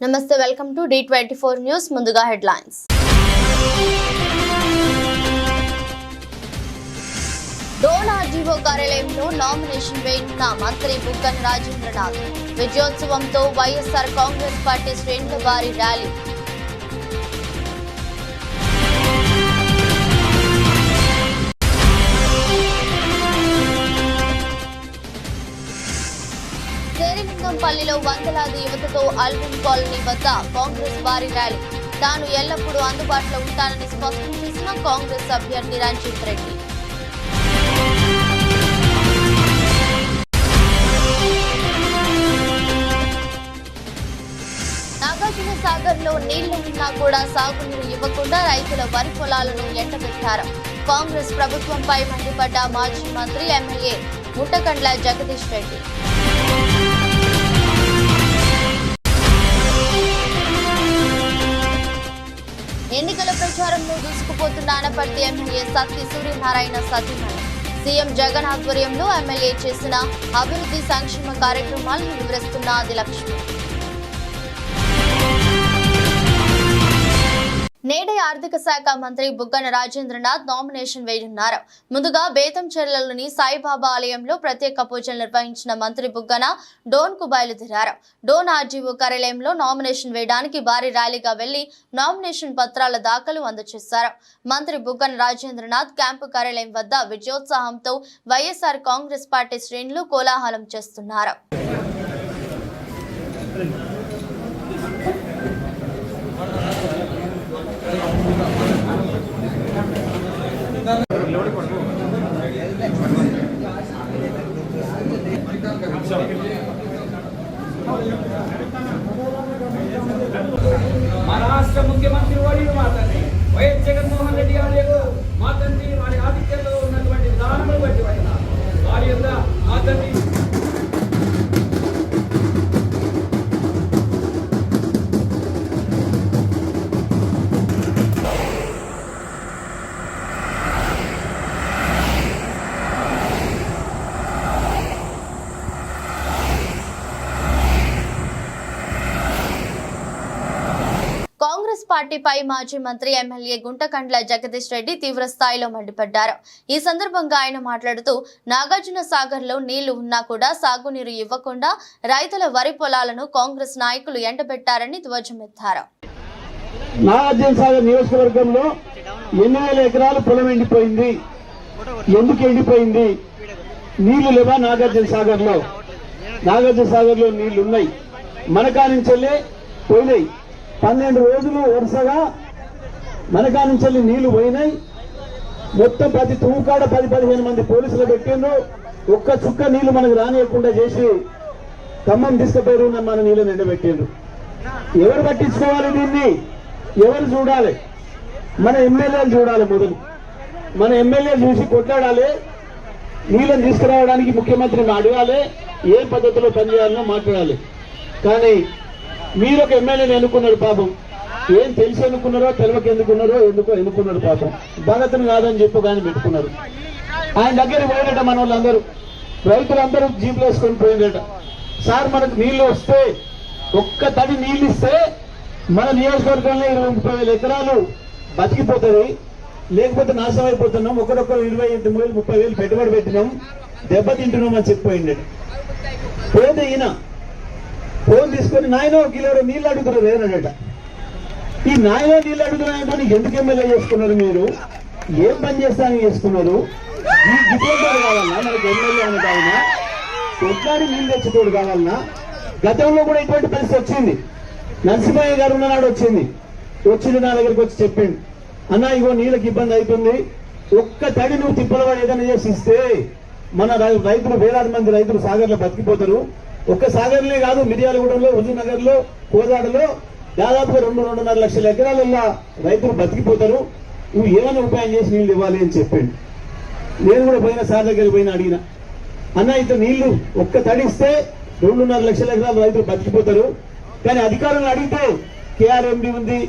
నమస్తే welcome to D24 news ముందుగా headlines Dhone RGO కార్యాలయంలో నామినేషన్ వేయనున్న మంత్రి బుగ్గన రాజేంద్రనాథ్ విజయోత్సవంతో వైఎస్ఆర్ కాంగ్రెస్ పార్టీ శ్రేణుల భారీ ర్యాలీ పల్లిలో వందలాది యువతతో అల్విన్ కాలనీ వద్ద కాంగ్రెస్ భారీ ర్యాలీ తాను ఎల్లప్పుడూ అందుబాటులో ఉంటానని స్పష్టం చేసిన కాంగ్రెస్ అభ్యర్థి రంజిత్ రెడ్డి నాగార్జున సాగర్ లో నీళ్లు ఉన్నా కూడా సాగునీరు ఇవ్వకుండా రైతుల వరి పొలాలను ఎండబెట్టారు కాంగ్రెస్ ప్రభుత్వంపై మండిపడ్డ మాజీ మంత్రి ఎమ్మెల్యే ముట్టకండ్ల జగదీష్ రెడ్డి ఎన్నికల ప్రచారంలో దూసుకుపోతున్న అనపర్తి ఎమ్మెల్యే సత్తి సూర్యనారాయణ సతీమణి సీఎం జగన్ ఆధ్వర్యంలో ఎమ్మెల్యే చేసిన అభివృద్ధి సంక్షేమ కార్యక్రమాలను వివరిస్తున్న ఆదిలక్ష్మి నేడే ఆర్థిక శాఖ మంత్రి బుగ్గన రాజేంద్రనాథ్ నామినేషన్ వేయనున్నారు ముందుగా బేతంచెర్లలోని సాయిబాబా ఆలయంలో ప్రత్యేక పూజలు నిర్వహించిన మంత్రి బుగ్గన డోన్ కు బయలుదేరారు డోన్ ఆర్జీఓ కార్యాలయంలో నామినేషన్ వేయడానికి భారీ ర్యాలీగా వెళ్లి నామినేషన్ పత్రాల దాఖలు అందజేశారు మంత్రి బుగ్గన రాజేంద్రనాథ్ క్యాంపు కార్యాలయం వద్ద విజయోత్సాహంతో వైఎస్ఆర్ కాంగ్రెస్ పార్టీ శ్రేణులు కోలాహలం చేస్తున్నారు महाराष्ट्र मुख्यमंत्री वर्युలు మాత్రమే వైఎస్ జగన్మోహన్ రెడ్డి గారు మాతండి వారి ఆధిక్యంలో ఉన్నటువంటి విధానములు బట్టి వారి యొక్క మాతండి కాంగ్రెస్ పార్టీపై మాజీ మంత్రి ఎమ్మెల్యే గుంటకండ్ల జగదీష్ రెడ్డి తీవ్ర స్థాయిలో మండిపడ్డారు ఈ సందర్భంగా ఆయన మాట్లాడుతూ నాగార్జున సాగర్ లో నీళ్లు ఉన్నా కూడా సాగునీరు ఇవ్వకుండా రైతుల వరి పొలాలను కాంగ్రెస్ నాయకులు ఎండబెట్టారని ధ్వజమెత్తారు నాగార్జున సాగర్ నియోజకవర్గంలో 8,000 ఎకరాలు పొలం ఎండిపోయింది ఎందుకు ఎండిపోయింది నీళ్లు లేవా నాగార్జున సాగర్ లో నీళ్లు ఉన్నాయి మనకా నుంచెల్లే పోయినాయి 12 రోజులు వరుసగా మనకా నుంచి నీళ్లు పోయినాయి మొత్తం ప్రతి తూకాడ 10-15 మంది పోలీసులు పెట్టిండ్రు ఒక్క చుక్క నీళ్లు మనకు రానియకుండా చేసి ఖమ్మం తీసుకుపోయారు మన నీళ్ళని ఎండబెట్టిండ్రు ఎవరు పట్టించుకోవాలి దీన్ని ఎవరు చూడాలి మన ఎమ్మెల్యేలు చూడాలి మొదలు మన ఎమ్మెల్యే చూసి కొట్లాడాలి నీళ్ళని తీసుకురావడానికి ముఖ్యమంత్రిని అడగాలి ఏ పద్ధతిలో పనిచేయాలనో మాట్లాడాలి కానీ మీరు ఒక ఎమ్మెల్యేని ఎన్నుకున్నారు పాపం ఏం తెలిసి ఎన్నుకున్నారో తెలవక ఎన్నుకున్నారు పాపం భగతను కాదని చెప్పు కానీ పెట్టుకున్నారు ఆయన దగ్గరికి పోయినట మన వాళ్ళందరూ రైతులందరూ జీపులు వేసుకొని పోయినట సార్ మనకు నీళ్లు వస్తే ఒక్క తడి నీళ్లు ఇస్తే మన నియోజకవర్గంలో 20-30 ఎకరాలు బతికిపోతుంది లేకపోతే నాశనం అయిపోతున్నాం ఒకరొకరు 28,000-30,000 పెట్టుబడి పెట్టినాం దెబ్బతింటున్నాం అని చెప్పిపోయింది పోతే ఈయన ఫోన్ తీసుకొని నాయన కిలో నీళ్ళు అడుగుతున్నారు ఏనట ఈ నాయన నీళ్ళు అడుగుతున్నాయంటే నీకు ఎందుకు ఎమ్మెల్యే చేసుకున్నారు మీరు ఏం పని చేస్తానని చేసుకున్నారు ఈ గిపోతాడు కావాలన్నా మనకు ఎమ్మెల్యే అని కావాలన్నా కొట్లాడి నీళ్ళు తెచ్చేటోడు కావాలన్నా గతంలో కూడా ఇటువంటి పరిస్థితి వచ్చింది నరసింహయ్య గారు ఉన్ననాడు వచ్చింది నా దగ్గరికి వచ్చి చెప్పిండు అన్నా ఇగో నీళ్ళకి ఇబ్బంది అవుతుంది ఒక్క తడి నువ్వు తిప్పలవాడు ఏదైనా చేసి ఇస్తే మన రైతులు వేలాది మంది రైతులు సాగర్లో బతికిపోతారు ఒక్క సాగర్లే కాదు మిర్యాలగూడెంలో హుజూర్నగర్ లో కోదాడలో దాదాపుగా 2-2.5 లక్షల ఎకరాలల్లో రైతులు బతికిపోతారు నువ్వు ఏమైనా ఉపాయం చేసి నీళ్లు ఇవ్వాలి అని చెప్పిండు నేను కూడా పోయిన సార్ దగ్గరికి పోయిన అడిగిన అన్న ఇతను నీళ్లు ఒక్క తడిస్తే 2.5 లక్షల ఎకరాలు రైతులు బతికిపోతారు కానీ అధికారులను అడిగితే KRMD ఉంది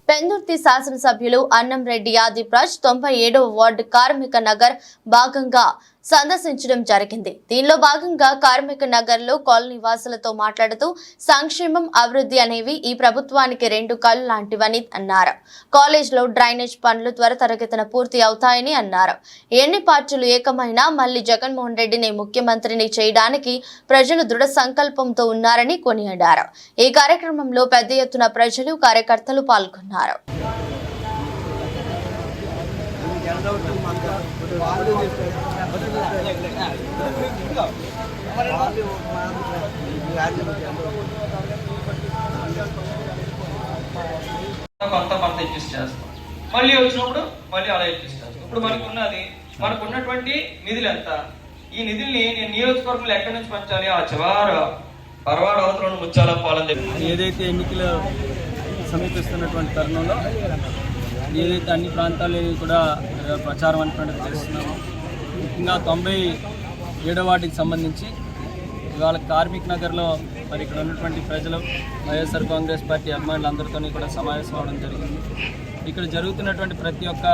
పెందుర్తి శాసనసభ్యులు అన్నంరెడ్డి ఆదిప్రాజ్ 97వ వార్డు కార్మిక నగర్ భాగంగా సందర్శించడం జరిగింది. దీనిలో భాగంగా కార్మిక నగర్ లో కాలనీ వాసులతో మాట్లాడుతూ సంక్షేమం అభివృద్ధి అనేవి ఈ ప్రభుత్వానికి రెండు కళ్ళు లాంటివని అన్నారు. కాలేజ్ లో డ్రైనేజ్ పనులు త్వరితగతిన పూర్తి అవుతాయని అన్నారు. ఎన్ని పార్టీలు ఏకమైనా మళ్లీ జగన్మోహన్ రెడ్డిని ముఖ్యమంత్రిని చేయడానికి ప్రజలు దృఢ సంకల్పంతో ఉన్నారని కొనియాడారు. ఈ కార్యక్రమంలో పెద్ద ఎత్తున ప్రజలు కార్యకర్తలు పాల్గొన్నారు. కొంత అడ్జస్ట్ చేస్తాం, మళ్ళీ వచ్చినప్పుడు మళ్ళీ అలా అడ్జస్ట్ చేస్తాం. ఇప్పుడు మనకున్నటువంటి నిధులు ఎంత? ఈ నిధుల్ని నేను నియోజకవర్గంలో ఎక్కడి నుంచి పంచాలి? ఆ పరవాడ అవతలను ముచ్చాల పాలని చెప్పి ఏదైతే ఎన్నికలు సమీపిస్తున్నటువంటి తరుణంలో ఏదైతే అన్ని ప్రాంతాల్లో కూడా ప్రచారం అనేటువంటిది చేస్తున్నామో, ముఖ్యంగా 97వ వార్డుకి సంబంధించి ఇవాళ కార్మిక్ నగర్లో మరి ఇక్కడ ఉన్నటువంటి ప్రజలు వైఎస్ఆర్ కాంగ్రెస్ పార్టీ అభిమానులందరితో కూడా సమావేశం అవడం జరిగింది. ఇక్కడ జరుగుతున్నటువంటి ప్రతి ఒక్క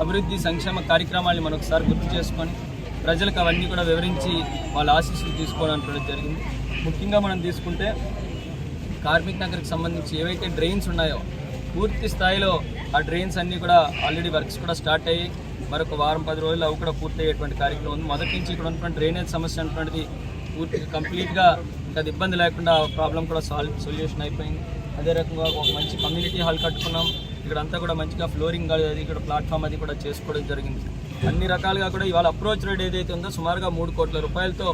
అభివృద్ధి సంక్షేమ కార్యక్రమాన్ని మనం ఒకసారి గుర్తు చేసుకొని ప్రజలకు అవన్నీ కూడా వివరించి వాళ్ళ ఆశీస్సులు తీసుకోవడం జరిగింది. ముఖ్యంగా మనం తీసుకుంటే కార్మిక్ నగర్కి సంబంధించి ఏవైతే డ్రైన్స్ ఉన్నాయో పూర్తి స్థాయిలో ఆ డ్రైన్స్ అన్నీ కూడా ఆల్రెడీ వర్క్స్ కూడా స్టార్ట్ అయ్యి మరొక వారం 10 రోజులు అవి కూడా పూర్తి అయ్యేటువంటి కార్యక్రమం ఉంది. మొదటి నుంచి ఇక్కడ ఉన్నటువంటి డ్రైనేజ్ సమస్య అనేటువంటిది పూర్తిగా కంప్లీట్గా ఇంకా ఇబ్బంది లేకుండా ప్రాబ్లం కూడా సొల్యూషన్ అయిపోయింది. అదే రకంగా ఒక మంచి కమ్యూనిటీ హాల్ కట్టుకున్నాం. ఇక్కడ అంతా కూడా మంచిగా ఫ్లోరింగ్ అది ఇక్కడ ప్లాట్ఫామ్ అది కూడా చేసుకోవడం జరిగింది. అన్ని రకాలుగా కూడా ఇవాళ అప్రోచ్ రోడ్ ఏదైతే ఉందో సుమారుగా 3 కోట్ల రూపాయలతో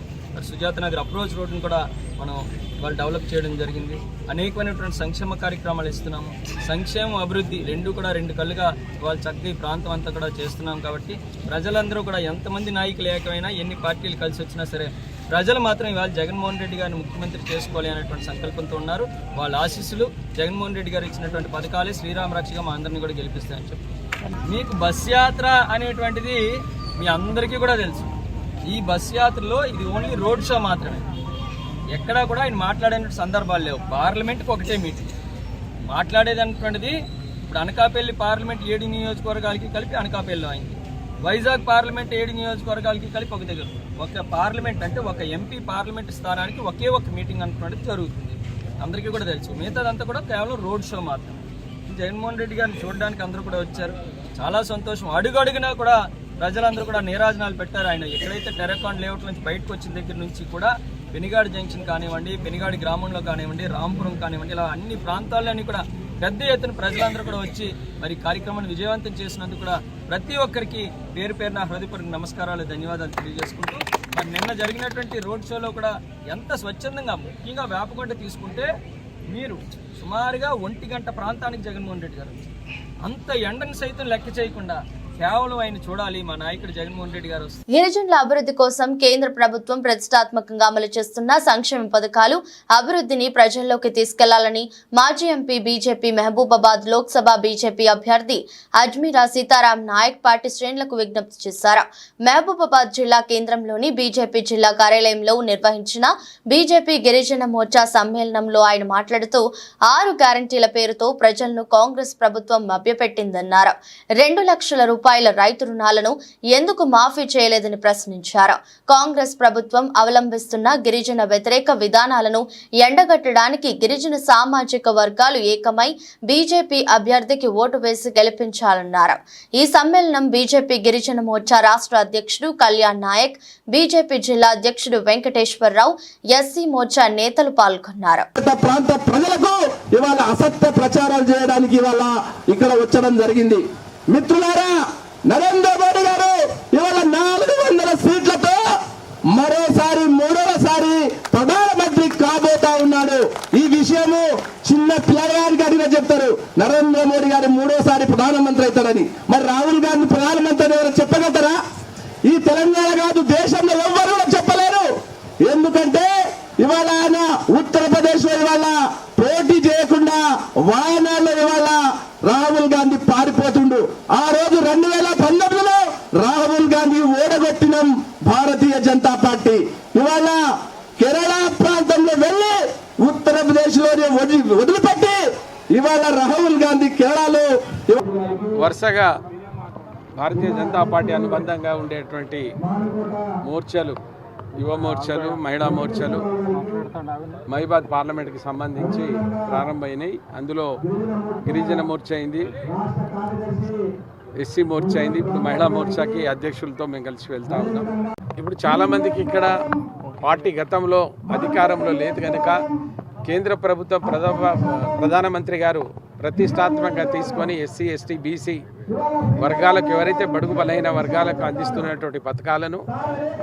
సుజాత నగర్ అప్రోచ్ రోడ్ని కూడా మనం ఇవాళ డెవలప్ చేయడం జరిగింది. అనేకమైనటువంటి సంక్షేమ కార్యక్రమాలు ఇస్తున్నాము. సంక్షేమం అభివృద్ధి రెండు కళ్ళుగా ఇవాళ చక్కగా ఈ ప్రాంతం అంతా కూడా చేస్తున్నాం. కాబట్టి ప్రజలందరూ కూడా ఎంతమంది నాయకులు ఏకమైనా ఎన్ని పార్టీలు కలిసి వచ్చినా సరే ప్రజలు మాత్రం ఇవాళ జగన్మోహన్ రెడ్డి గారిని ముఖ్యమంత్రి చేసుకోవాలి అనేటువంటి సంకల్పంతో ఉన్నారు. వాళ్ళ ఆశీస్సులు జగన్మోహన్ రెడ్డి గారు ఇచ్చినటువంటి పథకాలే శ్రీరామ రక్షగా మా అందరినీ కూడా గెలిపిస్తాయని చెప్పి మీకు బస్ యాత్ర అనేటువంటిది మీ అందరికీ కూడా తెలుసు. ఈ బస్ యాత్రలో ఇది ఓన్లీ రోడ్ షో మాత్రమే. ఎక్కడా కూడా ఆయన మాట్లాడే సందర్భాలు లేవు. పార్లమెంట్కి ఒకటే మీటింగ్ మాట్లాడేదన్నటువంటిది. ఇప్పుడు అనకాపల్లి పార్లమెంట్ 7 నియోజకవర్గాలకి కలిపి అనకాపల్లిలో అయింది. వైజాగ్ పార్లమెంట్ 7 నియోజకవర్గాలకి కలిపి ఒక దగ్గర ఒక పార్లమెంట్ అంటే ఒక ఎంపీ పార్లమెంట్ స్థానానికి ఒకే ఒక మీటింగ్ అనుకున్నది జరుగుతుంది. అందరికీ కూడా తెలుసు. మిగతాదంతా కూడా కేవలం రోడ్ షో మాత్రమే. జగన్మోహన్ రెడ్డి గారిని చూడడానికి అందరూ కూడా వచ్చారు. చాలా సంతోషం. అడుగడుగునా కూడా ప్రజలందరూ కూడా నీరాజనాలు పెట్టారు. ఆయన ఎక్కడైతే టెరకాన్ లేఅవుట్ నుంచి బయటకు వచ్చిన దగ్గర నుంచి కూడా పెనిగాడి జంక్షన్ కానివ్వండి, పెనిగాడి గ్రామంలో కానివ్వండి, రాంపురం కానివ్వండి, ఇలా అన్ని ప్రాంతాల్లోని కూడా పెద్ద ఎత్తున ప్రజలందరూ కూడా వచ్చి మరి కార్యక్రమాన్ని విజయవంతం చేసినందుకు కూడా ప్రతి ఒక్కరికి పేరు పేరున హృదయపూర్వక నమస్కారాలు, ధన్యవాదాలు తెలియజేసుకుంటూ మరి నిన్న జరిగినటువంటి రోడ్ షోలో కూడా ఎంత స్వచ్ఛందంగా, ముఖ్యంగా వేపకొండ తీసుకుంటే మీరు సుమారుగా 1 గంట ప్రాంతానికి జగన్మోహన్ రెడ్డి గారు అంత ఎండను సైతం లెక్క చేయకుండా కేవలం ఆయన చూడాలి మా నాయకుడు జగన్మోహన్ రెడ్డి గారు. గిరిజనుల అభివృద్ధి కోసం కేంద్ర ప్రభుత్వం ప్రతిష్టాత్మకంగా అమలు చేస్తున్న సంక్షేమ పథకాలు అభివృద్ధిని ప్రజల్లోకి తీసుకెళ్లాలని మాజీ MP BJP Mahabubabad Lok Sabha BJP అభ్యర్థి అజ్మీరా సీతారాం నాయక్ పార్టీ శ్రేణులకు విజ్ఞప్తి చేశారు. మహబూబాబాద్ జిల్లా కేంద్రంలోని బీజేపీ జిల్లా కార్యాలయంలో నిర్వహించిన బీజేపీ గిరిజన మోర్చా సమ్మేళనంలో ఆయన మాట్లాడుతూ 6 గ్యారంటీల పేరుతో ప్రజలను కాంగ్రెస్ ప్రభుత్వం మభ్యపెట్టిందన్నారు. 2 లక్షల రూపాయల రైతు రుణాలను ఎందుకు మాఫీ చేయలేదని ప్రశ్నించారు. కాంగ్రెస్ ప్రభుత్వం అవలంబిస్తున్న గిరిజన వ్యతిరేక విధానాలను ఎండగట్టడానికి గిరిజన సామాజిక వర్గాలు ఏకమై బీజేపీ అభ్యర్థికి ఓటు వేసి గెలిపించాలన్నారు. ఈ సమ్మేళనం బీజేపీ గిరిజన మోర్చా రాష్ట్ర అధ్యక్షుడు కళ్యాణ్ నాయక్, బీజేపీ జిల్లా అధ్యక్షుడు వెంకటేశ్వరరావు, ఎస్సీ మోర్చా నేతలు పాల్గొన్నారు. ప్రాంత ప్రజలకు ఇవాళ అసత్య ప్రచారాలు చేయడానికి ఇవాళ ఇక్కడ వచ్చడం జరిగింది. మిత్రులారా, నరేంద్ర మోడీ గారు ఇవాళ 400 సీట్లతో మరోసారి 3వసారి ప్రధానమంత్రి కాబోతా ఉన్నాడు. ఈ విషయము చిన్న పిల్లగారికి అడిగిన చెప్తారు. నరేంద్ర మోడీ గారు 3వసారి ప్రధానమంత్రి అవుతాడని. మరి రాహుల్ గాంధీ ప్రధానమంత్రి ఎవరు చెప్పగలుగుతారా? ఈ తెలంగాణ కాదు, దేశంలో ఎవ్వరు కూడా చెప్పలేరు. ఎందుకంటే ఇవాళ ఆయన ఉత్తరప్రదేశ్ లో ఇవాళ పోటీ చేయకుండా వాయనాడులో ఇవాళ రాహుల్ గాంధీ పారిపోతుండు. ఆ రోజు 2019లో రాహుల్ గాంధీ ఓడగొట్టినం భారతీయ జనతా పార్టీ. ఇవాళ కేరళ ప్రాంతంలో వెళ్లి ఉత్తరప్రదేశ్ లోనే వదిలిపెట్టి ఇవాళ రాహుల్ గాంధీ కేరళలో వరుసగా భారతీయ జనతా పార్టీ అనుబంధంగా ఉండేటువంటి మోర్చాలు, యువ మోర్చాలు, మహిళా మోర్చాలు మహిబాద్ పార్లమెంట్కి సంబంధించి ప్రారంభమైనాయి. అందులో గిరిజన మోర్చా అయింది, ఎస్సీ మోర్చా అయింది. ఇప్పుడు మహిళా మోర్చాకి అధ్యక్షులతో మేము కలిసి వెళ్తా ఉన్నాం. ఇప్పుడు చాలామందికి ఇక్కడ పార్టీ గతంలో అధికారంలో లేదు కనుక కేంద్ర ప్రభుత్వ ప్రధానమంత్రి గారు ప్రతిష్టాత్మకంగా తీసుకొని ఎస్సీ, ఎస్టీ, బీసీ వర్గాలకు, ఎవరైతే బడుగు బలైన వర్గాలకు అందిస్తున్నటువంటి పథకాలను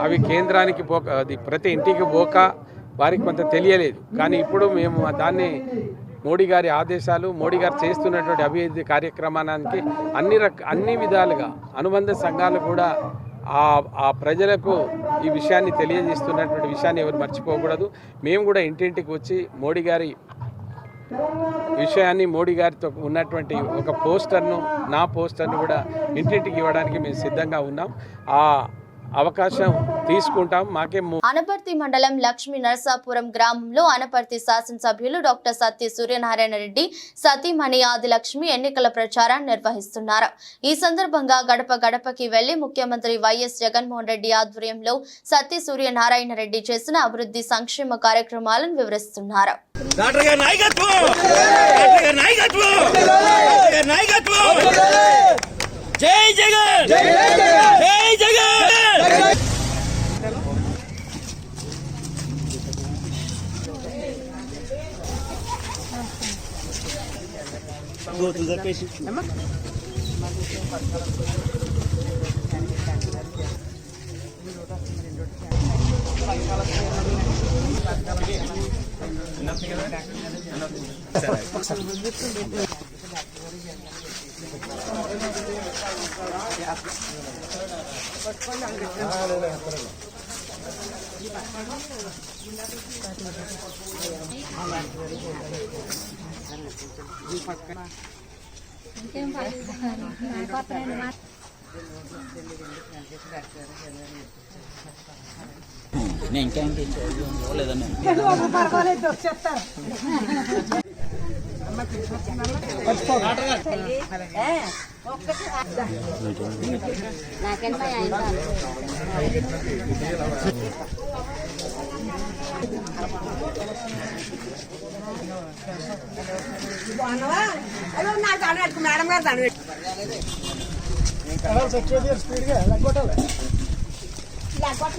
అవి కేంద్రానికి అది ప్రతి ఇంటికి పోక వారికి కొంత తెలియలేదు. కానీ ఇప్పుడు మేము దాన్ని మోడీ గారి ఆదేశాలు, మోడీ గారు చేస్తున్నటువంటి అభివృద్ధి కార్యక్రమానికి అన్ని విధాలుగా అనుబంధ సంఘాలు కూడా ఆ ప్రజలకు ఈ విషయాన్ని తెలియజేస్తున్నటువంటి విషయాన్ని ఎవరు మర్చిపోకూడదు. మేము కూడా ఇంటింటికి వచ్చి మోడీ గారి విషయాన్ని, మోడీ గారితో ఉన్నటువంటి ఒక పోస్టర్ను, నా పోస్టర్ను కూడా ఇంటింటికి ఇవ్వడానికి మేము సిద్ధంగా ఉన్నాం. ఆ అవకాశం తీసుకుంటాం. అనపర్తి మండలం లక్ష్మీ నరసాపురం గ్రామంలో అనపర్తి శాసనసభ్యులు డాక్టర్ సత్తి సూర్యనారాయణ రెడ్డి సతీమణి ఆదిలక్ష్మి ఎన్నికల ప్రచారాన్ని నిర్వహిస్తున్నారు. ఈ సందర్భంగా గడప గడపకి వెళ్లి ముఖ్యమంత్రి వైఎస్ జగన్మోహన్ రెడ్డి ఆధ్వర్యంలో సత్తి సూర్యనారాయణ రెడ్డి చేసిన అభివృద్ధి సంక్షేమ కార్యక్రమాలను వివరిస్తున్నారు. జై జగన్, జై జగన్. మేడం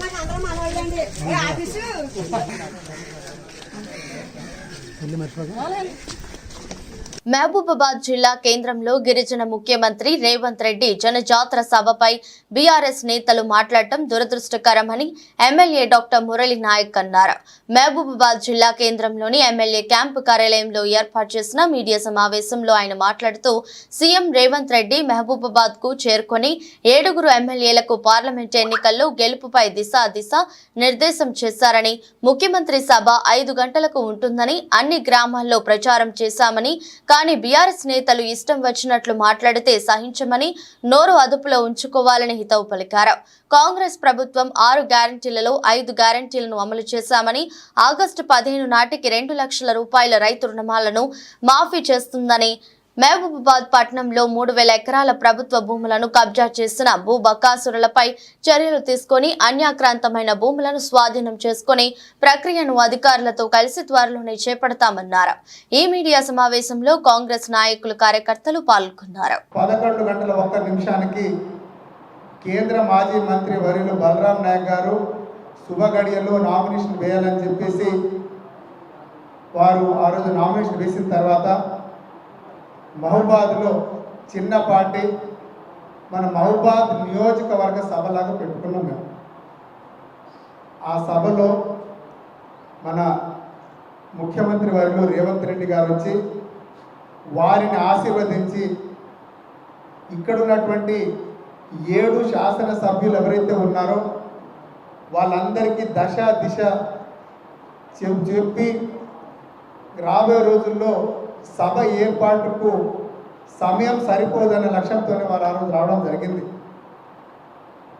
గారు అందరం మనవాళ్ళండి ఆఫీసు మహబూబాబాద్ జిల్లా కేంద్రంలో గిరిజన ముఖ్యమంత్రి రేవంత్ రెడ్డి జనజాతర సభపై బీఆర్ఎస్ నేతలు మాట్లాడటం దురదృష్టకరమని ఎమ్మెల్యే డాక్టర్ మురళి నాయక్ అన్నారు. మహబూబాబాద్ జిల్లా కేంద్రంలోని ఎమ్మెల్యే క్యాంపు కార్యాలయంలో ఏర్పాటు చేసిన మీడియా సమావేశంలో ఆయన మాట్లాడుతూ సీఎం రేవంత్ రెడ్డి మహబూబాబాద్ కు చేరుకొని 7 ఎమ్మెల్యేలకు పార్లమెంట్ ఎన్నికల్లో గెలుపుపై దిశ నిర్దేశం చేశారని, ముఖ్యమంత్రి సభ 5 గంటలకు ఉంటుందని అన్ని గ్రామాల్లో ప్రచారం చేశామని, కానీ బీఆర్ఎస్ నేతలు ఇష్టం వచ్చినట్లు మాట్లాడితే సహించమని నోరు అదుపులో ఉంచుకోవాలని హితవు పలికారు. కాంగ్రెస్ ప్రభుత్వం 6 గ్యారంటీలలో 5 గ్యారంటీలను అమలు చేశామని, ఆగస్టు 15 నాటికి 2 లక్షల రూపాయల రైతు రుణమాలను మాఫీ చేస్తుందని, మహబూబాబాద్ పట్టణంలో 3000 ఎకరాల ప్రభుత్వ భూములను కబ్జా చేసిన భూ బకాసురులపై చర్యలు తీసుకొని అన్యాక్రాంతమైన భూములను స్వాధీనం చేసుకుని ప్రక్రియను అధికారులతో కలిసి త్వరలోనే చేపడతామన్నారు. ఈ మీడియా సమావేశంలో కాంగ్రెస్ నాయకులు, కార్యకర్తలు పాల్గొన్నారు. 11 గంటల 1 నిమిషానికి కేంద్ర మాజీ మంత్రి వర్యులు బలరాం నాయక్ గారు శుభగడియల్లో నామినేషన్ వేయాలని చెప్పేసి వారు ఆ రోజు నామినేషన్ వేసిన తర్వాత మహబూబాద్లో చిన్న పార్టీ మన మహబూబాద్ నియోజకవర్గ సభలాగా పెట్టుకున్నాం మేము. ఆ సభలో మన ముఖ్యమంత్రి వర్యులు రేవంత్ రెడ్డి గారు వచ్చి వారిని ఆశీర్వదించి ఇక్కడ ఉన్నటువంటి 7 శాసనసభ్యులు ఎవరైతే ఉన్నారో వాళ్ళందరికీ దశ దిశ చెప్పి రాబోయే రోజుల్లో సభ ఏర్పాటుకు సమయం సరిపోదనే లక్ష్యంతోనే వారు ఆ రోజు రావడం జరిగింది.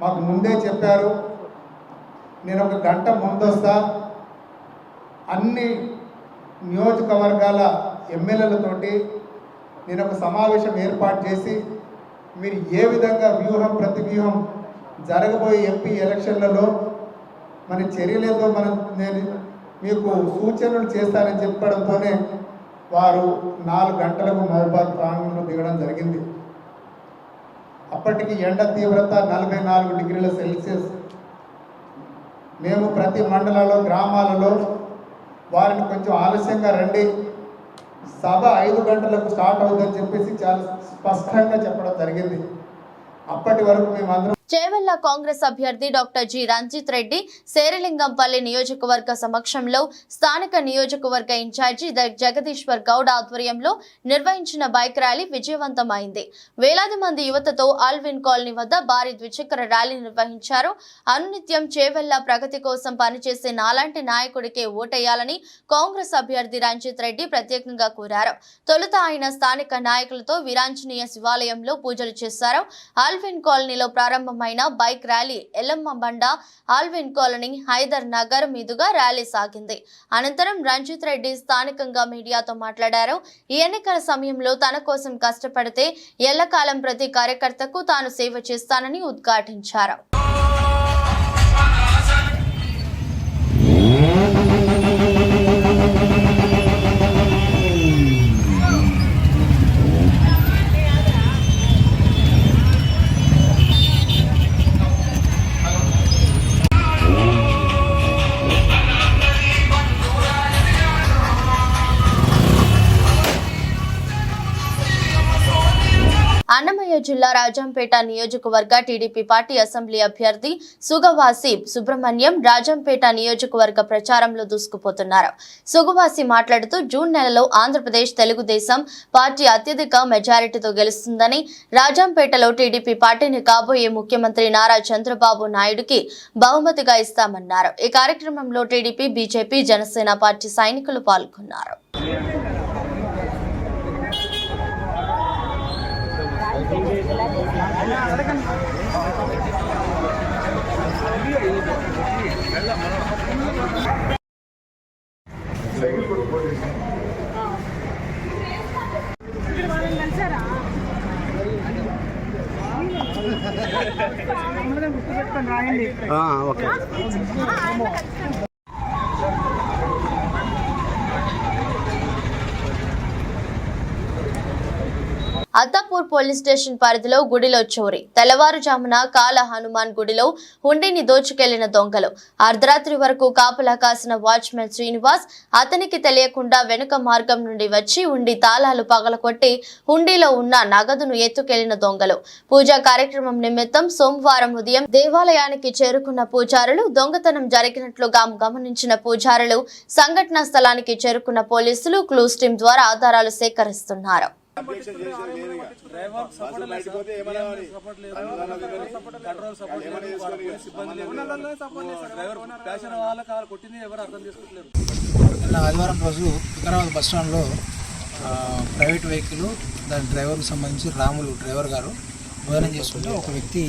మాకు ముందే చెప్పారు, నేను 1 గంట ముందొస్తా, అన్ని నియోజకవర్గాల ఎమ్మెల్యేలతోటి నేను ఒక సమావేశం ఏర్పాటు చేసి మీరు ఏ విధంగా వ్యూహం ప్రతి వ్యూహం జరగబోయే ఎంపీ ఎలక్షన్లలో మన చర్యలేదో నేను మీకు సూచనలు చేస్తానని చెప్పడంతోనే వారు 4 గంటలకు మహబూబాద్ ప్రాంగణంలో దిగడం జరిగింది. అప్పటికి ఎండ తీవ్రత 44 డిగ్రీల సెల్సియస్. మేము ప్రతి మండలాల్లో గ్రామాలలో వారిని కొంచెం ఆలస్యంగా రండి, సభ 5 గంటలకు స్టార్ట్ అవుతుందని చెప్పేసి చాలా స్పష్టంగా చెప్పడం జరిగింది. అప్పటి వరకు మేమందరం చేవెళ్ల కాంగ్రెస్ అభ్యర్థి డాక్టర్ జి రంజిత్ రెడ్డి శేరిలింగంపల్లి నియోజకవర్గ సమక్షంలో స్థానిక నియోజకవర్గ ఇన్ఛార్జి జగదీశ్వర్ గౌడ్ ఆధ్వర్యంలో నిర్వహించిన బైక్ ర్యాలీ విజయవంతమైంది. వేలాది మంది యువతతో ఆల్విన్ కాలనీ వద్ద భారీ ద్విచక్ర ర్యాలీ నిర్వహించారు. అనునిత్యం చేవెళ్ల ప్రగతి కోసం పనిచేసే నాలాంటి నాయకుడికే ఓటేయాలని కాంగ్రెస్ అభ్యర్థి రంజిత్ రెడ్డి ప్రత్యేకంగా కోరారు. తొలుత ఆయన స్థానిక నాయకులతో వీరాంజనేయ శివాలయంలో పూజలు చేశారు. ఆల్విన్ కాలనీలో ప్రారంభం బైక్ ర్యాలీ ఎల్లమ్మ బండ ఆల్విన్ కాలనీ హైదర్ నగర్ మీదుగా ర్యాలీ సాగింది. అనంతరం రంజిత్ రెడ్డి స్థానికంగా మీడియాతో మాట్లాడారు. ఈ ఎన్నికల సమయంలో తన కోసం కష్టపడితే ఎల్లకాలం ప్రతి కార్యకర్తకు తాను సేవ చేస్తానని ఉద్ఘాటించారు. అన్నమయ్య జిల్లా రాజంపేట నియోజకవర్గ టీడీపీ పార్టీ అసెంబ్లీ అభ్యర్థి సుగవాసి సుబ్రహ్మణ్యం రాజంపేట నియోజకవర్గ ప్రచారంలో దూసుకుపోతున్నారు. సుగవాసి మాట్లాడుతూ జూన్ నెలలో ఆంధ్రప్రదేశ్ తెలుగుదేశం పార్టీ అత్యధిక మెజారిటీతో గెలుస్తుందని, రాజంపేటలో టీడీపీ పార్టీని కాబోయే ముఖ్యమంత్రి నారా చంద్రబాబు నాయుడుకి బహుమతిగా ఇస్తామన్నారు. ఈ కార్యక్రమంలో టీడీపీ, బీజేపీ, జనసేన పార్టీ సైనికులు పాల్గొన్నారు. ఓకే. అత్తాపూర్ పోలీస్ స్టేషన్ పరిధిలో గుడిలో చోరీ. తెల్లవారుజామున కాల హనుమాన్ గుడిలో హుండీని దోచుకెళ్లిన దొంగలు. అర్ధరాత్రి వరకు కాపలా కాసిన వాచ్మెన్ శ్రీనివాస్ అతనికి తెలియకుండా వెనుక మార్గం నుండి వచ్చి హుండీ తాళాలు పగలకొట్టి హుండీలో ఉన్న నగదును ఎత్తుకెళ్లిన దొంగలు. పూజా కార్యక్రమం నిమిత్తం సోమవారం ఉదయం దేవాలయానికి చేరుకున్న పూజారులు దొంగతనం జరిగినట్లుగా గమనించిన పూజారులు సంఘటనా స్థలానికి చేరుకున్న పోలీసులు క్లూస్ టీం ద్వారా ఆధారాలు సేకరిస్తున్నారు. ఆదివారం రోజు వికారాబాద్ బస్టాండ్లో ప్రైవేట్ వెహికల్ దాని డ్రైవర్కి సంబంధించి రాములు డ్రైవర్ గారు భోజనం చేసుకుంటే ఒక వ్యక్తి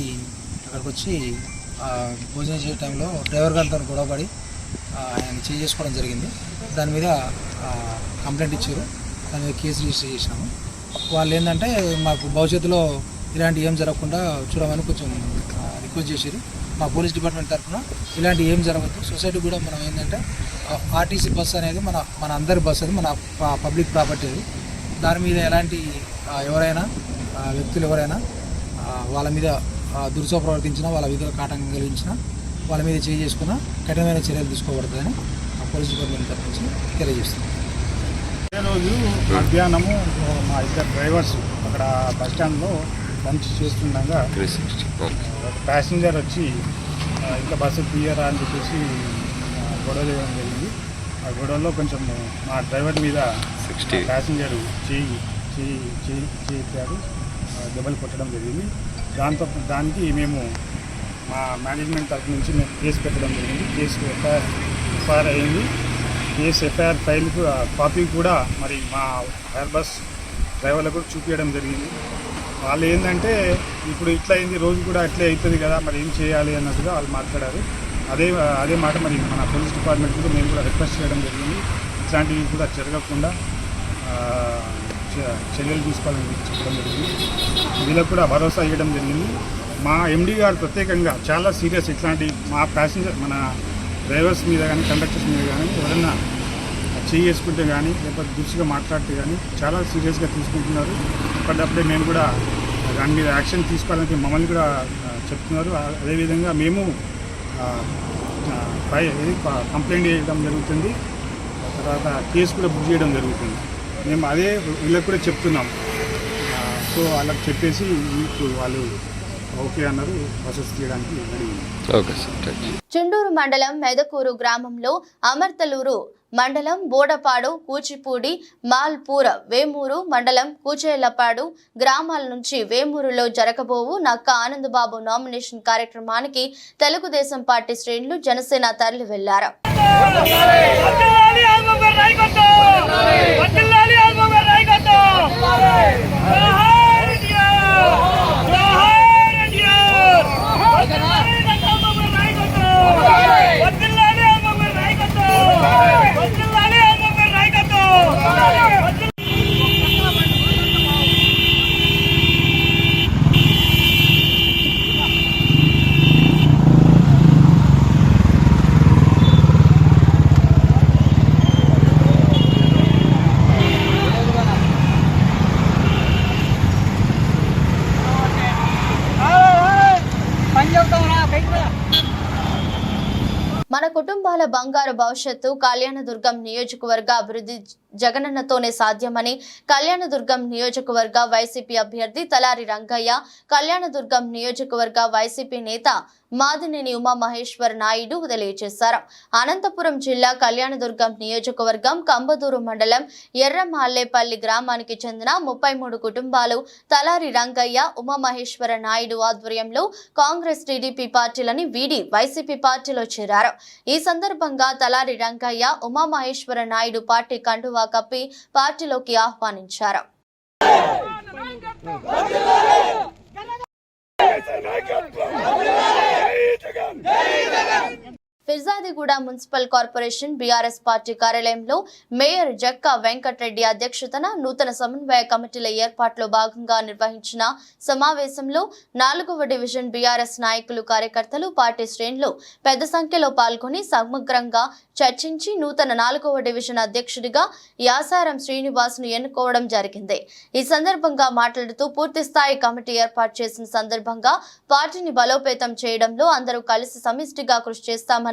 అక్కడికి వచ్చి భోజనం చేసే టైంలో డ్రైవర్ గారితో గొడవపడి ఆయన చేసుకోవడం జరిగింది. దాని మీద కంప్లైంట్ ఇచ్చారు. దాని మీద కేసు రిజిస్టర్ చేసినాము. వాళ్ళు ఏంటంటే మాకు భవిష్యత్తులో ఇలాంటి ఏం జరగకుండా చూడమని కొంచెం రిక్వెస్ట్ చేశారు. మా పోలీస్ డిపార్ట్మెంట్ తరఫున ఇలాంటి ఏం జరగద్దు. సొసైటీ కూడా మనం ఏంటంటే ఆర్టీసీ బస్ అనేది మన అందరి బస్, అది మన పబ్లిక్ ప్రాపర్టీ. అది దాని మీద ఎలాంటి ఎవరైనా వ్యక్తులు ఎవరైనా వాళ్ళ మీద దురుసో ప్రవర్తించినా, వాళ్ళ విధులకు ఆటంకం కలిగించినా వాళ్ళ మీద చేసుకున్న కఠినమైన చర్యలు తీసుకోబడుతుందని పోలీస్ డిపార్ట్మెంట్ తరఫు నుంచి తెలియజేస్తుంది. రోజు మధ్యాహ్నము మా ఇద్దరు డ్రైవర్స్ అక్కడ బస్టాండ్లో లంచ్ చేస్తుండగా ఒక ప్యాసింజర్ వచ్చి ఇంకా బస్సు తీయరా అని చెప్పేసి గొడవ చేయడం జరిగింది. ఆ గొడవలో కొంచెం మా డ్రైవర్ మీద ప్యాసింజర్ చేయించాడు, దెబ్బలు కొట్టడం జరిగింది. దానికి మేము మా మేనేజ్మెంట్ తరఫు నుంచి మేము కేసు పెట్టడం జరిగింది. కేసు ఎఫ్ఐఆర్ అయింది. కేసు ఎఫ్ఐఆర్ ఫైల్ కాపీ కూడా మరి మా ఎయిర్ బస్ డ్రైవర్లకు కూడా చూపించడం జరిగింది. వాళ్ళు ఏంటంటే ఇప్పుడు ఇట్లా అయింది, రోజు కూడా అట్లే అవుతుంది కదా, మరి ఏం చేయాలి అన్నట్టుగా వాళ్ళు మాట్లాడారు. అదే మాట మరి మన పోలీస్ డిపార్ట్మెంట్ కూడా మేము కూడా రిక్వెస్ట్ చేయడం జరిగింది. ఇట్లాంటివి కూడా జరగకుండా చర్యలు తీసుకోవాలని చెప్పడం జరిగింది. వీళ్ళకు కూడా భరోసా ఇవ్వడం జరిగింది. మా ఎండీ గారు ప్రత్యేకంగా చాలా సీరియస్ ఇట్లాంటి మా ప్యాసింజర్ మన డ్రైవర్స్ మీద కానీ కండక్టర్స్ మీద కానీ ఎవరైనా చేసుకుంటే కానీ లేకపోతే దురుసుగా మాట్లాడితే కానీ చాలా సీరియస్గా తీసుకుంటున్నారు. అప్పటికప్పుడే మేము కూడా దాని మీద యాక్షన్ తీసుకోవాలని మమ్మల్ని కూడా చెప్తున్నారు. అదేవిధంగా మేము కంప్లైంట్ చేయడం జరుగుతుంది. తర్వాత కేసు కూడా బుక్ చేయడం జరుగుతుంది. మేము అదే వీళ్ళకి కూడా చెప్తున్నాం. సో వాళ్ళకి చెప్పేసి మీకు వాళ్ళు ఓకే అన్నారు, ప్రాసెస్ చేయడానికి రెడీ. చుండూరు మండలం మెదకూరు గ్రామంలో అమర్తలూరు మండలం బోడపాడు, కూచిపూడి, మాల్పూర్, వేమూరు మండలం కూచేలపాడు గ్రామాల నుంచి వేమూరులో జరగబోవు నక్క ఆనందబాబు నామినేషన్ కార్యక్రమానికి తెలుగుదేశం పార్టీ శ్రేణులు జనసేన తరలి వెళ్లారు. మన కుటుంబాల బంగారు భవిష్యత్తు కళ్యాణదుర్గం నియోజకవర్గ అభివృద్ధి జగనన్నతోనే సాధ్యమని కళ్యాణదుర్గం నియోజకవర్గ వైసీపీ అభ్యర్థి తలారి రంగయ్య, కళ్యాణదుర్గం నియోజకవర్గ వైసీపీ నేత మాదినేని ఉమామహేశ్వర నాయుడు తెలియజేశారు. అనంతపురం జిల్లా కళ్యాణదుర్గం నియోజకవర్గం కంబదూరు మండలం ఎర్రమాల్లేపల్లి గ్రామానికి చెందిన 33 కుటుంబాలు తలారి రంగయ్య, ఉమామహేశ్వర నాయుడు ఆధ్వర్యంలో కాంగ్రెస్, టీడీపీ పార్టీలని వీడి వైసీపీ పార్టీలో చేరారు. ఈ సందర్భంగా తలారి రంగయ్య, ఉమామహేశ్వర నాయుడు పార్టీ కండువా కప్పి పార్టీలోకి ఆహ్వానించారు. Peerzadiguda municipal corporation BRS party కార్యాలయంలో మేయర్ జక్కా వెంకటరెడ్డి అధ్యక్షతన నూతన సమన్వయ కమిటీల ఏర్పాట్లో భాగంగా నిర్వహించిన సమావేశంలో 4వ డివిజన్ బీఆర్ఎస్ నాయకులు, కార్యకర్తలు, పార్టీ శ్రేణులు పెద్ద సంఖ్యలో పాల్గొని సమగ్రంగా చర్చించి నూతన 4వ డివిజన్ అధ్యక్షుడిగా యాసారం శ్రీనివాస్ను ఎన్నుకోవడం జరిగింది. ఈ సందర్భంగా మాట్లాడుతూ పూర్తిస్థాయి కమిటీ ఏర్పాటు చేసిన సందర్భంగా పార్టీని బలోపేతం చేయడంలో అందరూ కలిసి సమిష్టిగా కృషి చేస్తామని,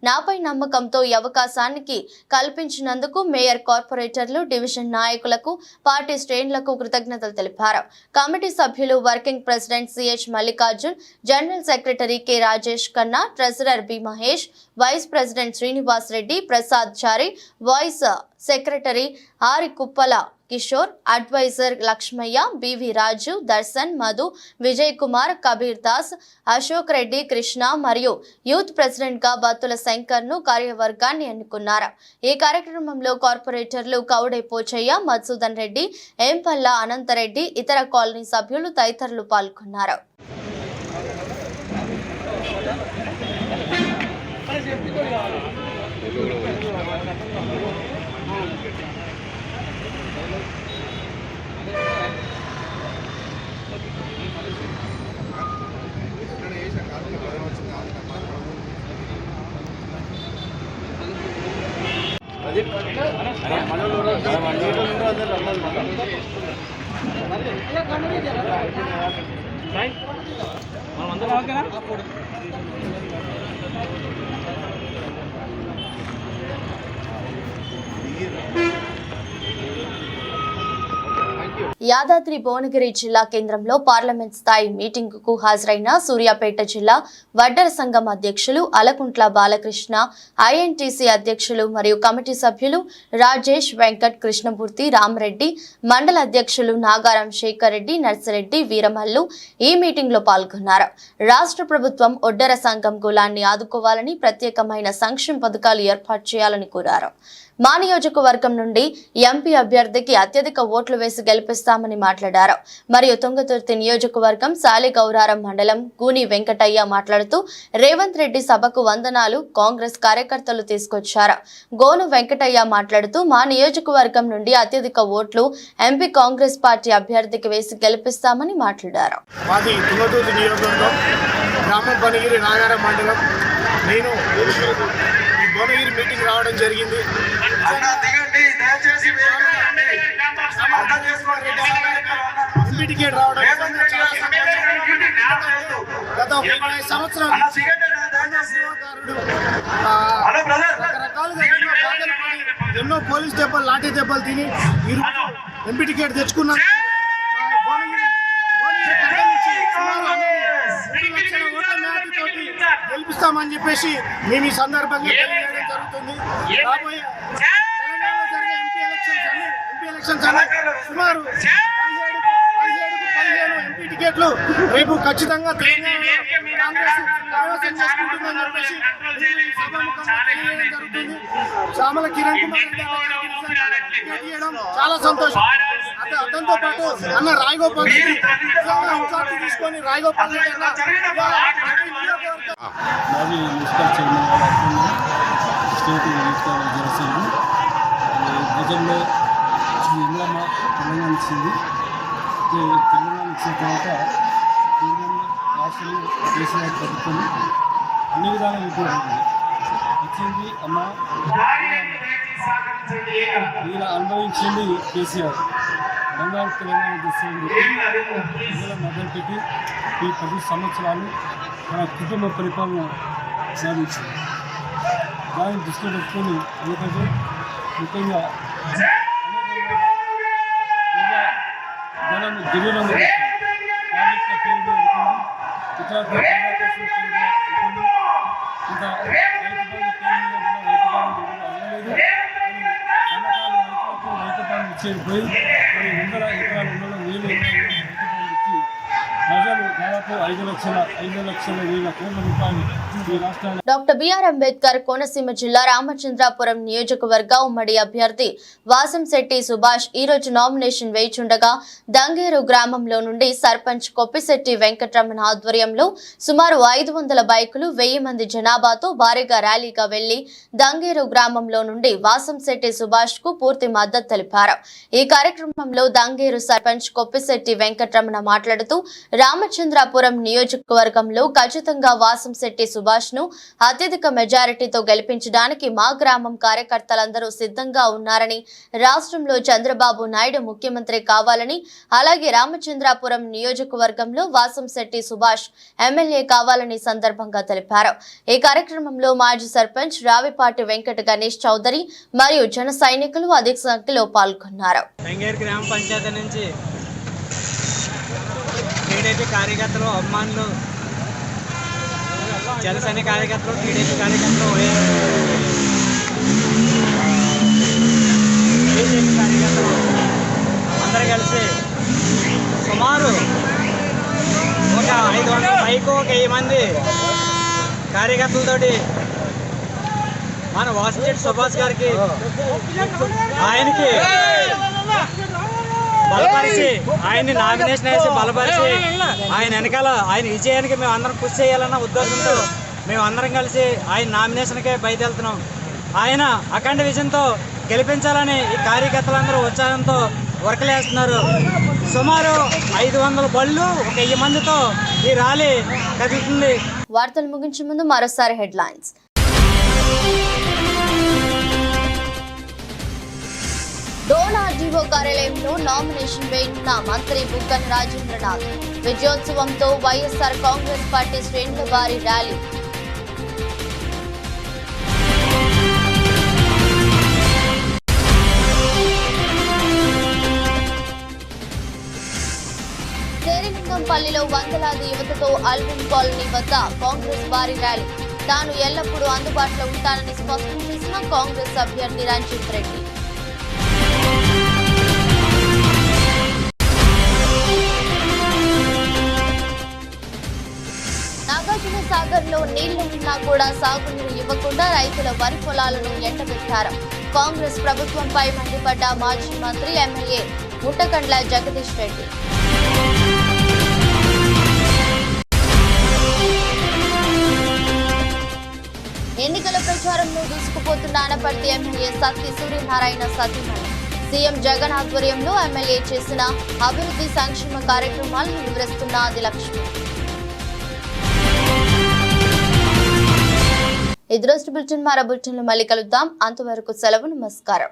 నాపై నమ్మకంతో ఈ అవకాశానికి కల్పించినందుకు మేయర్, కార్పొరేటర్లు, డివిజన్ నాయకులకు, పార్టీ శ్రేణులకు కృతజ్ఞతలు తెలిపారు. కమిటీ సభ్యులు working president CH Mallikarjun, general secretary K Rajesh Khanna, treasurer B Mahesh, vice president Srinivas Reddy, Prasad Chari, vice secretary Ari Kuppala Kishore, adviser Lakshmaiah, BV Raju, Darshan, Madhu, Vijay Kumar, Kabir Das, Ashok Reddy, Krishna మరియు యూత్ ప్రెసిడెంట్ గా బత్తుల శంకర్ ను కార్యవర్గాన్ని ఎన్నుకున్నారు. ఈ కార్యక్రమంలో కార్పొరేటర్లు కౌడే పోచయ్య, మధుసూదన్ రెడ్డి, ఏంపల్ల అనంతరెడ్డి, ఇతర కాలనీ సభ్యులు తదితరులు పాల్గొన్నారు. యాదాద్రి భువనగిరి జిల్లా కేంద్రంలో పార్లమెంట్ స్థాయి మీటింగుకు హాజరైన సూర్యాపేట జిల్లా వడ్డర సంఘం అధ్యక్షులు అలకుంట్ల బాలకృష్ణ, ఐఎన్టీసీ అధ్యక్షులు మరియు కమిటీ సభ్యులు రాజేష్, వెంకట్, కృష్ణమూర్తి, రామరెడ్డి, మండల అధ్యక్షులు నాగారం శేఖర్ రెడ్డి, నర్సిరెడ్డి, వీరమల్లు ఈ మీటింగ్ లో పాల్గొన్నారు. రాష్ట్ర ప్రభుత్వం ఒడ్డర సంఘం కులాన్ని ఆదుకోవాలని, ప్రత్యేకమైన సంక్షేమ పథకాలు ఏర్పాటు చేయాలని కోరారు. మా నియోజకవర్గం నుండి ఎంపీ అభ్యర్థికి అత్యధిక ఓట్లు వేసి గెలిపిస్తామని మాట్లాడారు. మరియు తుంగతుర్తి నియోజకవర్గం సాలిగౌరారం మండలం గూని వెంకటయ్య మాట్లాడుతూ రేవంత్ రెడ్డి సభకు వందనాలు కాంగ్రెస్ కార్యకర్తలు తీసుకొచ్చారు. గోను వెంకటయ్య మాట్లాడుతూ మా నియోజకవర్గం నుండి అత్యధిక ఓట్లు ఎంపీ కాంగ్రెస్ పార్టీ అభ్యర్థికి వేసి గెలిపిస్తామని మాట్లాడారు. మాది తుంగతుర్తి నియోజకవర్గం గ్రామం భువనగిరి నాగారం మండలం. నేను ఈ భువనగిరి మీటింగ్ రావడం జరిగింది. ఎంపీ టికెట్ రావడం గత 15 సంవత్సరాలు రకరకాలుగా ఎన్నో పోలీస్ దెబ్బలు లాఠీ దెబ్బలు తిని ఈరోజు ఎంపీ టికెట్ తెచ్చుకున్నాను. గెలిపిస్తామని చెప్పేసి మేము ఈ సందర్భంగా తెలియజేయడం జరుగుతుంది. రాబోయే తెలంగాణలో జరిగే ఎంపీ ఎలక్షన్స్ సుమారు 17 ఎంపీ టికెట్లు రేపు ఖచ్చితంగా తెలంగాణలో కాంగ్రెస్ కైవసం చేసుకుంటుందని చెప్పేసి ఈ సభాముఖంగా తెలియజేయడం జరుగుతుంది. సామల కిరణ్ కుమార్ టికెట్ ఇవ్వడం చాలా సంతోషం. అతనితో పాటు అన్న రాయగోపాల్ రెడ్డి తీసుకొని రాయగోపాల్ రెడ్డి మాజీ మున్సిపల్ చైర్మన్ స్టేట్ జనసేన గతంలో ఇంద్రమ్మ తెలంగాణ ఇచ్చింది. తెలంగాణ ఇచ్చిన తర్వాత రాష్ట్రంలో కేసీఆర్ ప్రభుత్వం అన్ని విధాలుగా ఉపయోగపడింది. ఇచ్చింది అమ్మ ఇలా అనుభవించింది కేసీఆర్. బంగారు తెలంగాణ చేస్తుంది మొదలుపెట్టి ఈ 10 సంవత్సరాలు మన కుటుంబ పరిపాలన సాధించింది. దాన్ని దృష్టిలో పెట్టుకొని ఎందుకంటే ముఖ్యంగా ధనం గిరిలో ప్రాజెక్టుల పేరు అనుకోండి, ఇతర అనుకోండి, ఇంకా రైతు బంధు పేరు మీద కూడా రైతు బంధు అందలేదు. రైతు బంధు ఇచ్చేది పోయి 100 ఎకరాలు 100,000 ఎకరాలు ఇచ్చి ప్రజలు దాదాపు 5,00,000 కోట్ల రూపాయలు ఈ రాష్ట్రాన్ని. డాక్టర్ బిఆర్ అంబేద్కర్ కోనసీమ జిల్లా రామచంద్రాపురం నియోజకవర్గ ఉమ్మడి అభ్యర్థి వాసంశెట్టి సుభాష్ ఈ రోజు నామినేషన్ వేయిచుండగా దంగేరు గ్రామంలో నుండి సర్పంచ్ కొప్పిశెట్టి వెంకటరమణ ఆధ్వర్యంలో సుమారు 500 బైకులు 1000 మంది జనాభాతో భారీగా ర్యాలీగా వెళ్లి దంగేరు గ్రామంలో నుండి వాసంశెట్టి సుభాష్ కు పూర్తి మద్దతు తెలిపారు. ఈ కార్యక్రమంలో దంగేరు సర్పంచ్ కొప్పిశెట్టి వెంకటరమణ మాట్లాడుతూ రామచంద్రాపురం నియోజకవర్గంలో ఖచ్చితంగా వాసంశెట్టి సుభాష్ ను అత్యధిక మెజారిటీతో గెలిపించడానికి మా గ్రామం కార్యకర్తలందరూ సిద్ధంగా ఉన్నారని, రాష్ట్రంలో చంద్రబాబు నాయుడు ముఖ్యమంత్రి కావాలని, అలాగే రామచంద్రాపురం నియోజకవర్గంలో వాసంశెట్టి సుభాష్ ఎమ్మెల్యే కావాలని సందర్భంగా తెలిపారు. ఈ కార్యక్రమంలో మాజీ సర్పంచ్ రావిపాటి వెంకట గణేష్ చౌదరి మరియు జన సైనికులు అధిక సంఖ్యలో పాల్గొన్నారు. గ్రామ పంచాయతీ నుంచి టీడీపీ కార్యకర్తలు, అభిమానులు, జనసేన కార్యకర్తలు, టీడీపీ కార్యకర్తలు, బీజేపీ కార్యకర్తలు అందరూ కలిసి సుమారు ఒక 500 బైకు 1000 మంది కార్యకర్తలతోటి మన వాసంశెట్టి సుభాష్ గారికి ఆయనకి బలపరిచి ఆయన్ని నామినేషన్ వేసి బలపరిచి ఆయన వెనకాల ఆయన విజయానికి మేము అందరం కృషి చేయాలన్న ఉద్దేశంతో మేము అందరం కలిసి ఆయన నామినేషన్కే బయలుదేరుతున్నాం. ఆయన అఖండ విజయంతో గెలిపించాలని ఈ కార్యకర్తలందరూ ఉత్సాహంతో వర్కలేస్తున్నారు. సుమారు 500 బళ్ళు 1000 మందితో ఈ ర్యాలీ కదులుతుంది. వార్తలు ముగించే ముందు మరోసారి హెడ్లైన్స్. డోన్ ఆర్డీఓ కార్యాలయంలో నామినేషన్ వేయనున్న మంత్రి బుగ్గన రాజేంద్రనాథ్. విజయోత్సవంతో వైఎస్ఆర్ కాంగ్రెస్ పార్టీ శ్రేణుల భారీ ర్యాలీ. శేరిలింగంపల్లిలో వందలాది యువతతో అల్విన్ కాలనీ వద్ద కాంగ్రెస్ భారీ ర్యాలీ. తాను ఎల్లప్పుడూ అందుబాటులో ఉంటానని స్పష్టం చేసిన కాంగ్రెస్ అభ్యర్థి రంజిత్ రెడ్డి. నాగార్జున సాగర్ లో నీళ్లు ఉన్నా కూడా సాగునీరు ఇవ్వకుండా రైతుల వరి పొలాలను ఎండబెట్టారు. కాంగ్రెస్ ప్రభుత్వంపై మండిపడ్డ మాజీ మంత్రి ఎమ్మెల్యే ముట్టకండ్ల జగదీష్ రెడ్డి. ఎన్నికల ప్రచారంలో దూసుకుపోతున్న అనపర్తి ఎమ్మెల్యే సత్తి సూర్యనారాయణ సతీమణి సీఎం జగన్ ఆధ్వర్యంలో ఎమ్మెల్యే చేసిన అభివృద్ధి సంక్షేమ కార్యక్రమాలను వివరిస్తున్న ఆదిలక్ష్మి. ఇది రోజు బులెటిన్. మరో బులెటిన్లో మళ్ళీ కలుద్దాం. అంతవరకు సెలవు. నమస్కారం.